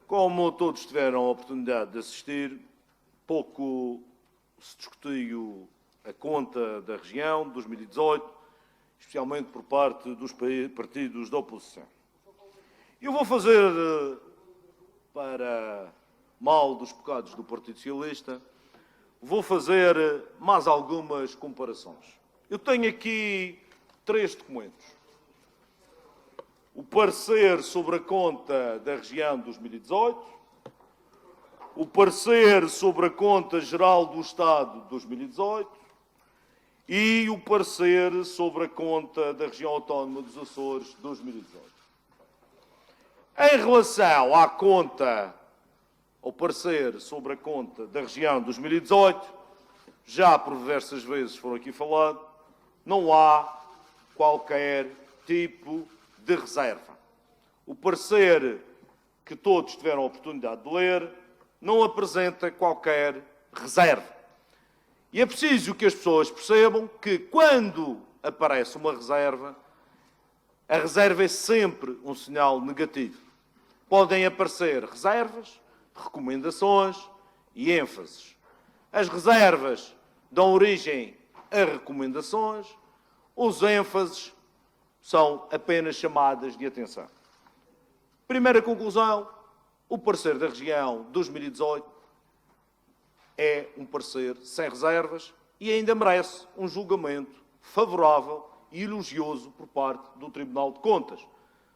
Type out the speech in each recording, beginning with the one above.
Como todos tiveram a oportunidade de assistir, pouco se discutiu a conta da região de 2018, especialmente por parte dos partidos da oposição. Eu vou fazer, para mal dos pecados do Partido Socialista, vou fazer mais algumas comparações. Eu tenho aqui 3 documentos. O parecer sobre a conta da região de 2018, o parecer sobre a conta geral do Estado de 2018 e o parecer sobre a conta da região autónoma dos Açores de 2018. Em relação à conta, ao parecer sobre a conta da região de 2018, já por diversas vezes foram aqui falado, não há qualquer tipo de reserva. O parecer que todos tiveram a oportunidade de ler não apresenta qualquer reserva. E é preciso que as pessoas percebam que quando aparece uma reserva, a reserva é sempre um sinal negativo. Podem aparecer reservas, recomendações e ênfases. As reservas dão origem a recomendações, os ênfases são apenas chamadas de atenção. Primeira conclusão, o parecer da região 2018 é um parecer sem reservas e ainda merece um julgamento favorável e elogioso por parte do Tribunal de Contas.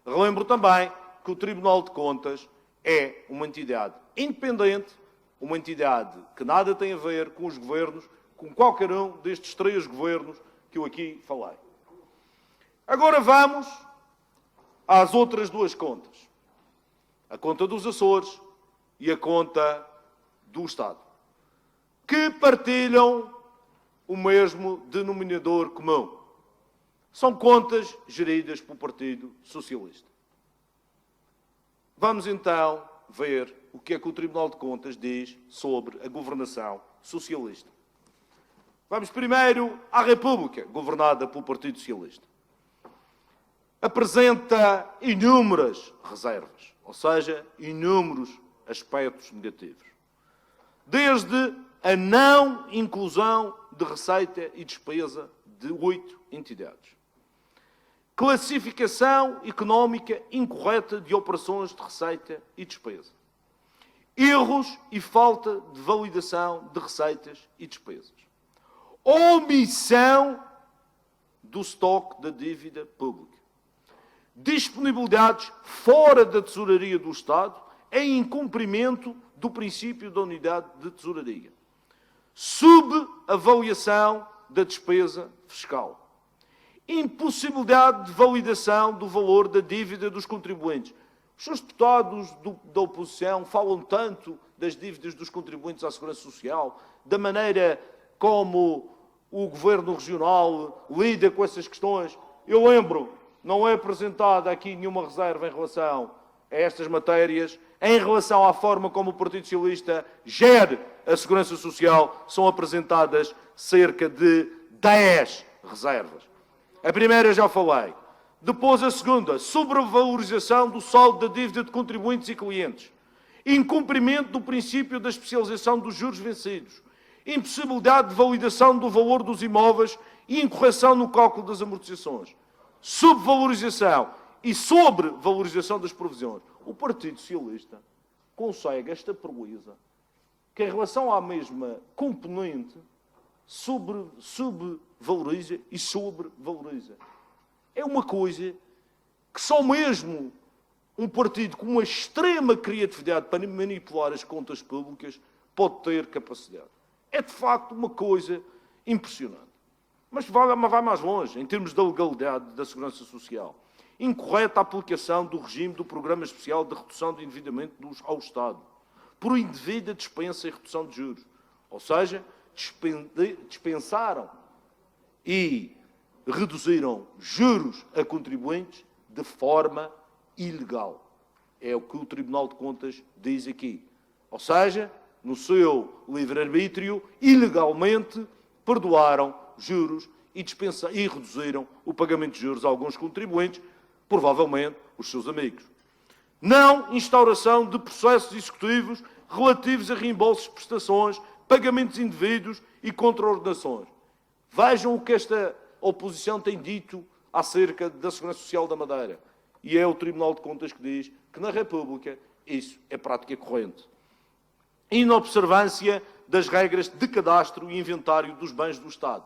Relembro também que o Tribunal de Contas é uma entidade independente, uma entidade que nada tem a ver com os governos, com qualquer um destes 3 governos que eu aqui falei. Agora vamos às outras 2 contas. A conta dos Açores e a conta do Estado, que partilham o mesmo denominador comum. São contas geridas pelo Partido Socialista. Vamos então ver o que é que o Tribunal de Contas diz sobre a governação socialista. Vamos primeiro à República, governada pelo Partido Socialista. Apresenta inúmeras reservas, ou seja, inúmeros aspectos negativos. Desde a não inclusão de receita e despesa de 8 entidades. Classificação económica incorreta de operações de receita e despesa. Erros e falta de validação de receitas e despesas. Omissão do estoque da dívida pública. Disponibilidades fora da tesouraria do Estado em incumprimento do princípio da unidade de tesouraria. Subavaliação da despesa fiscal. Impossibilidade de validação do valor da dívida dos contribuintes. Os seus deputados da oposição falam tanto das dívidas dos contribuintes à Segurança Social, da maneira como o Governo Regional lida com essas questões. Eu lembro, não é apresentada aqui nenhuma reserva em relação a estas matérias. Em relação à forma como o Partido Socialista gere a Segurança Social, são apresentadas cerca de 10 reservas. A primeira já falei. Depois a segunda, sobrevalorização do saldo da dívida de contribuintes e clientes. Incumprimento do princípio da especialização dos juros vencidos. Impossibilidade de validação do valor dos imóveis e incorreção no cálculo das amortizações. Subvalorização e sobrevalorização das provisões. O Partido Socialista consegue esta proeza que, em relação à mesma componente, subvaloriza e sobrevaloriza. É uma coisa que só mesmo um partido com uma extrema criatividade para manipular as contas públicas pode ter capacidade. É, de facto, uma coisa impressionante. Mas vai mais longe, em termos da legalidade da Segurança Social. Incorreta aplicação do regime do Programa Especial de Redução de Endividamento ao Estado, por indevida dispensa e redução de juros. Ou seja, dispensaram e reduziram juros a contribuintes de forma ilegal. É o que o Tribunal de Contas diz aqui. Ou seja, no seu livre-arbítrio, ilegalmente perdoaram juros e reduziram o pagamento de juros a alguns contribuintes, provavelmente os seus amigos. Não instauração de processos executivos relativos a reembolsos de prestações, pagamentos indevidos e contraordenações. Vejam o que esta oposição tem dito acerca da Segurança Social da Madeira. E é o Tribunal de Contas que diz que na República isso é prática corrente. Inobservância das regras de cadastro e inventário dos bens do Estado.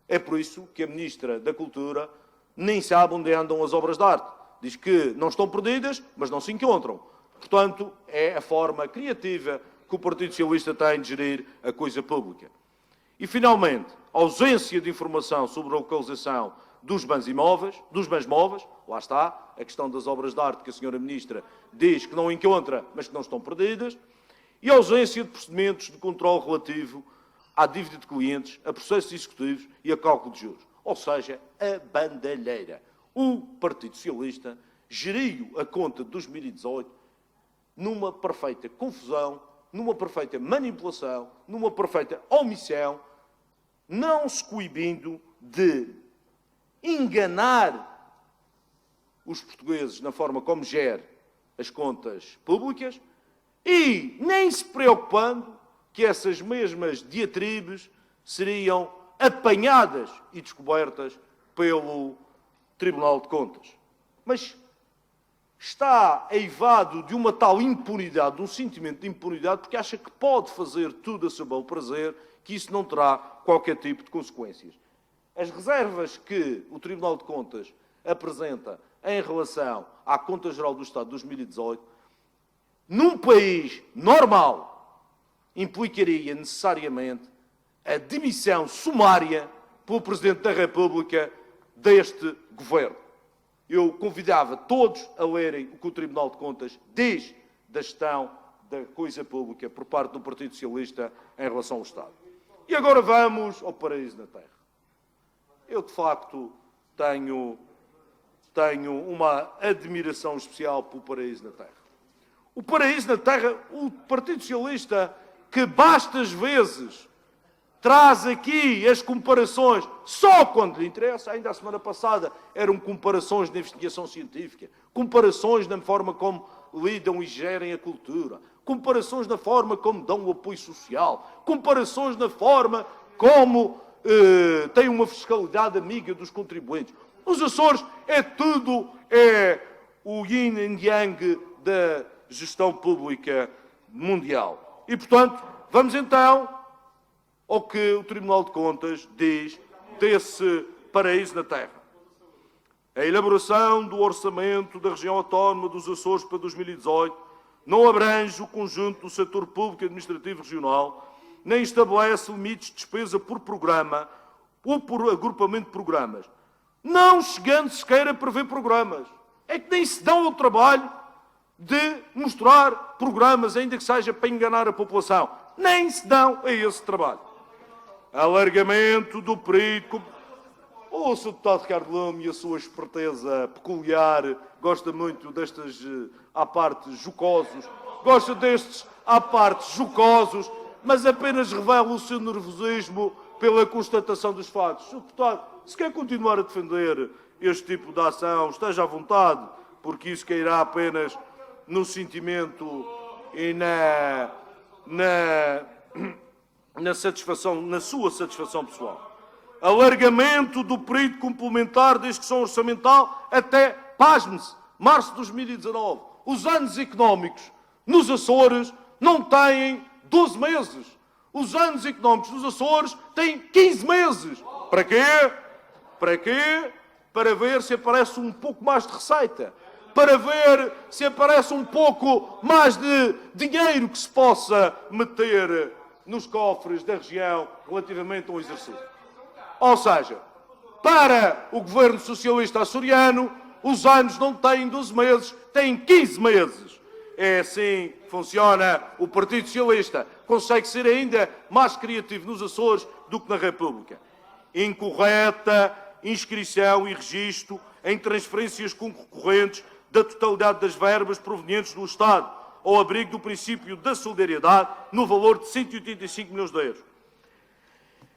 É por isso que a Ministra da Cultura nem sabe onde andam as obras de arte. Diz que não estão perdidas, mas não se encontram. Portanto, é a forma criativa que o Partido Socialista tem de gerir a coisa pública. E, finalmente, a ausência de informação sobre a localização dos bens imóveis, dos bens móveis, lá está, a questão das obras de arte que a Sra. Ministra diz que não encontra, mas que não estão perdidas, e a ausência de procedimentos de controle relativo à dívida de clientes, a processos executivos e a cálculo de juros. Ou seja, a bandalheira. O Partido Socialista geriu a conta de 2018 numa perfeita confusão, numa perfeita manipulação, numa perfeita omissão, não se coibindo de enganar os portugueses na forma como gere as contas públicas e nem se preocupando que essas mesmas diatribes seriam apanhadas e descobertas pelo Tribunal de Contas. Mas está eivado de uma tal impunidade, de um sentimento de impunidade, porque acha que pode fazer tudo a seu bel prazer, que isso não terá qualquer tipo de consequências. As reservas que o Tribunal de Contas apresenta em relação à Conta Geral do Estado de 2018, num país normal, implicaria necessariamente a demissão sumária pelo Presidente da República deste Governo. Eu convidava todos a lerem o que o Tribunal de Contas diz da gestão da coisa pública por parte do Partido Socialista em relação ao Estado. E agora vamos ao paraíso na Terra. Eu, de facto, tenho uma admiração especial pelo paraíso na Terra. O paraíso na Terra, o Partido Socialista, que bastas vezes traz aqui as comparações só quando lhe interessa. Ainda a semana passada eram comparações de investigação científica, comparações na forma como lidam e gerem a cultura, comparações na forma como dão o apoio social, comparações na forma como têm uma fiscalidade amiga dos contribuintes. Os Açores é tudo, é o yin e yang da gestão pública mundial. E, portanto, vamos então ao que o Tribunal de Contas diz desse paraíso na Terra. A elaboração do orçamento da região autónoma dos Açores para 2018 não abrange o conjunto do setor público administrativo regional, nem estabelece limites de despesa por programa ou por agrupamento de programas, não chegando sequer a prever programas. É que nem se dão ao trabalho de mostrar programas, ainda que seja para enganar a população. Nem se dão a esse trabalho. Alargamento do período. O Sr. Deputado Ricardo Lume e a sua esperteza peculiar gosta muito destes à parte jocosos, gosta destes à parte jocosos, mas apenas revela o seu nervosismo pela constatação dos fatos. Sr. Deputado, se quer continuar a defender este tipo de ação, esteja à vontade, porque isso cairá apenas no sentimento e na satisfação, na sua satisfação pessoal. Alargamento do período complementar da execução orçamental até, pasme-se, março de 2019. Os anos económicos nos Açores não têm 12 meses. Os anos económicos nos Açores têm 15 meses. Para quê? Para quê? Para ver se aparece um pouco mais de receita. Para ver se aparece um pouco mais de dinheiro que se possa meter nos cofres da região relativamente ao exercício. Ou seja, para o governo socialista açoriano, os anos não têm 12 meses, têm 15 meses. É assim que funciona o Partido Socialista. Consegue ser ainda mais criativo nos Açores do que na República. Incorreta inscrição e registro em transferências concorrentes da totalidade das verbas provenientes do Estado, ao abrigo do princípio da solidariedade, no valor de 185 milhões de euros.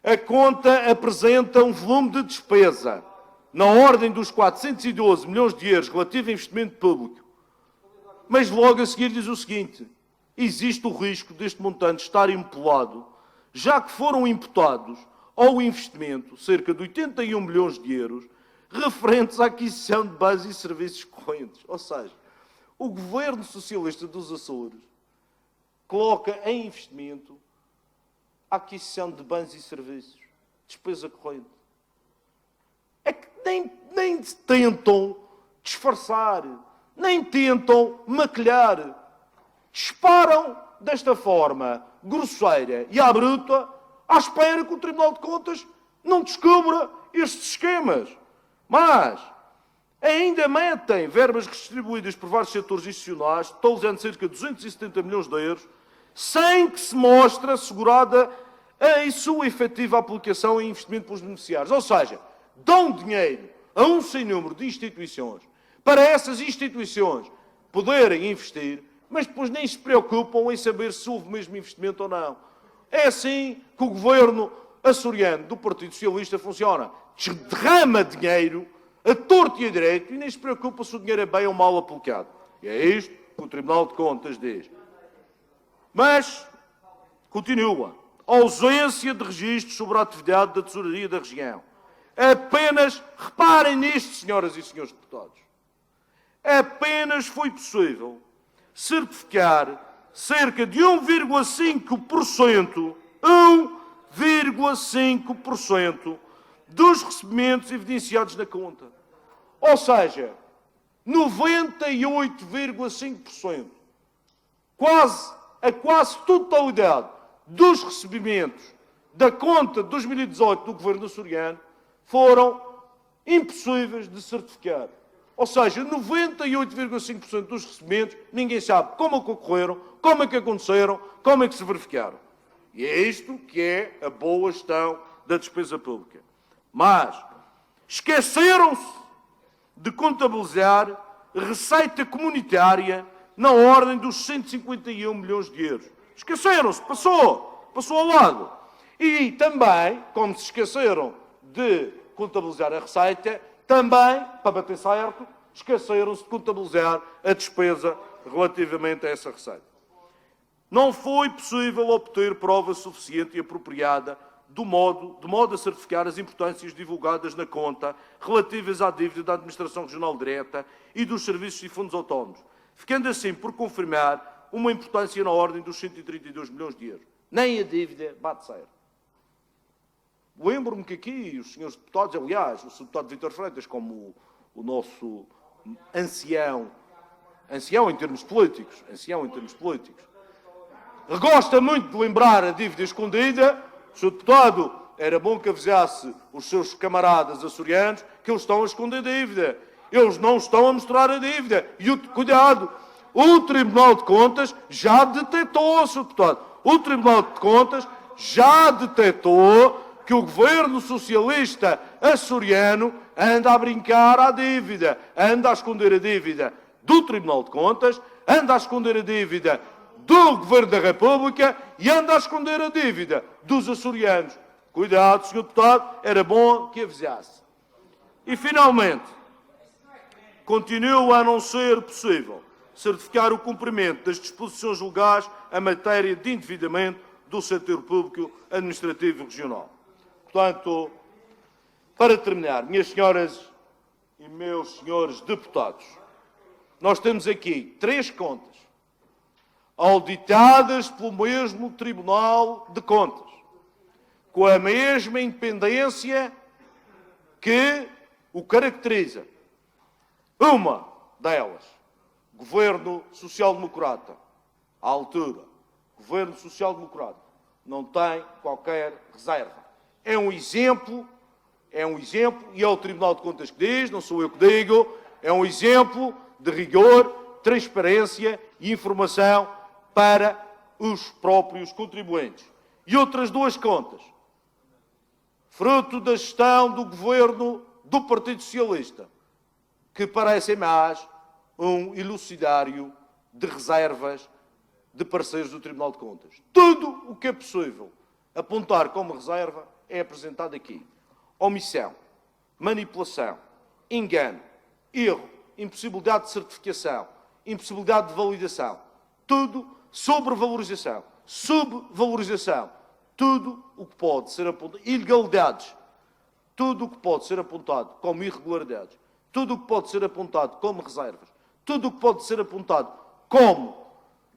A conta apresenta um volume de despesa na ordem dos 412 milhões de euros relativo a investimento público. Mas logo a seguir diz o seguinte: existe o risco deste montante estar empolado, já que foram imputados ao investimento cerca de 81 milhões de euros referentes à aquisição de bens e serviços correntes. Ou seja, o governo socialista dos Açores coloca em investimento a aquisição de bens e serviços, despesa corrente. É que nem tentam disfarçar, nem tentam maquilhar. Disparam desta forma grosseira e à bruta, à espera que o Tribunal de Contas não descubra estes esquemas. Mas ainda metem verbas redistribuídas por vários setores institucionais, totalizando cerca de 270 milhões de euros, sem que se mostre assegurada a sua efetiva aplicação em investimento pelos beneficiários. Ou seja, dão dinheiro a um sem número de instituições para essas instituições poderem investir, mas depois nem se preocupam em saber se houve mesmo investimento ou não. É assim que o governo açoriano do Partido Socialista funciona. Derrama dinheiro a torto e a direito e nem se preocupa se o dinheiro é bem ou mal aplicado. E é isto que o Tribunal de Contas diz. Mas, continua, ausência de registros sobre a atividade da tesouraria da região. Apenas, reparem nisto, senhoras e senhores deputados, apenas foi possível certificar cerca de 1,5% dos recebimentos evidenciados na conta. Ou seja, 98,5%. A quase totalidade dos recebimentos da conta de 2018 do governo açoriano foram impossíveis de certificar. Ou seja, 98,5% dos recebimentos, ninguém sabe como é que ocorreram, como é que aconteceram, como é que se verificaram. E é isto que é a boa gestão da despesa pública. Mas esqueceram-se de contabilizar receita comunitária na ordem dos 151 milhões de euros. Esqueceram-se, passou ao lado. E também, como se esqueceram de contabilizar a receita, também, para bater certo, esqueceram-se de contabilizar a despesa relativamente a essa receita. Não foi possível obter prova suficiente e apropriada de modo a certificar as importâncias divulgadas na conta relativas à dívida da Administração Regional Direta e dos serviços e fundos autónomos, ficando assim por confirmar uma importância na ordem dos 132 milhões de euros. Nem a dívida bate certo. Lembro-me que aqui os senhores deputados, aliás, o Sr. Deputado Vítor Freitas, como o nosso ancião em termos políticos, gosta muito de lembrar a dívida escondida. O Sr. Deputado, era bom que avisasse os seus camaradas açorianos que eles estão a esconder a dívida. Eles não estão a mostrar a dívida. E, cuidado, o Tribunal de Contas já detectou, Sr. Deputado, o Tribunal de Contas já detectou que o governo socialista açoriano anda a brincar à dívida, anda a esconder a dívida do Tribunal de Contas, anda a esconder a dívida do Governo da República e anda a esconder a dívida dos açorianos. Cuidado, Sr. Deputado, era bom que avisasse. E, finalmente, continua a não ser possível certificar o cumprimento das disposições legais em matéria de endividamento do setor público administrativo regional. Portanto, para terminar, minhas senhoras e meus senhores deputados, nós temos aqui 3 contas auditadas pelo mesmo Tribunal de Contas, com a mesma independência que o caracteriza. Uma delas, Governo Social-Democrata, à altura, Governo Social-Democrata, não tem qualquer reserva. É um exemplo, e é o Tribunal de Contas que diz, não sou eu que digo, é um exemplo de rigor, transparência e informação para os próprios contribuintes. E outras 2 contas, fruto da gestão do governo do Partido Socialista, que parecem mais um elucidário de reservas de parceiros do Tribunal de Contas. Tudo o que é possível apontar como reserva é apresentado aqui. Omissão, manipulação, engano, erro, impossibilidade de certificação impossibilidade de validação, tudo sobrevalorização, subvalorização, tudo o que pode ser apontado, ilegalidades, tudo o que pode ser apontado como irregularidades, tudo o que pode ser apontado como reservas, tudo o que pode ser apontado como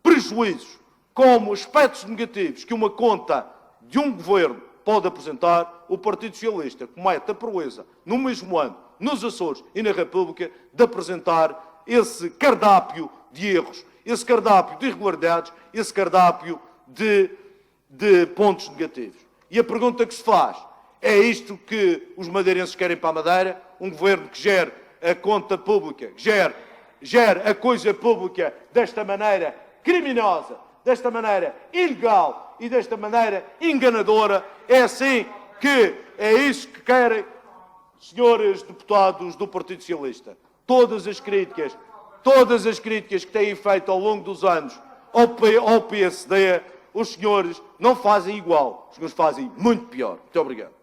prejuízos, como aspectos negativos que uma conta de um governo pode apresentar, o Partido Socialista comete a proeza, no mesmo ano, nos Açores e na República, de apresentar esse cardápio de erros, esse cardápio de irregularidades, esse cardápio de pontos negativos. E a pergunta que se faz, é isto que os madeirenses querem para a Madeira? Um governo que gere a conta pública, que gere a coisa pública desta maneira criminosa, desta maneira ilegal e desta maneira enganadora? É assim que é isso que querem, senhores deputados do Partido Socialista? Todas as críticas que têm feito ao longo dos anos ao PSD, os senhores não fazem igual, os senhores fazem muito pior. Muito obrigado.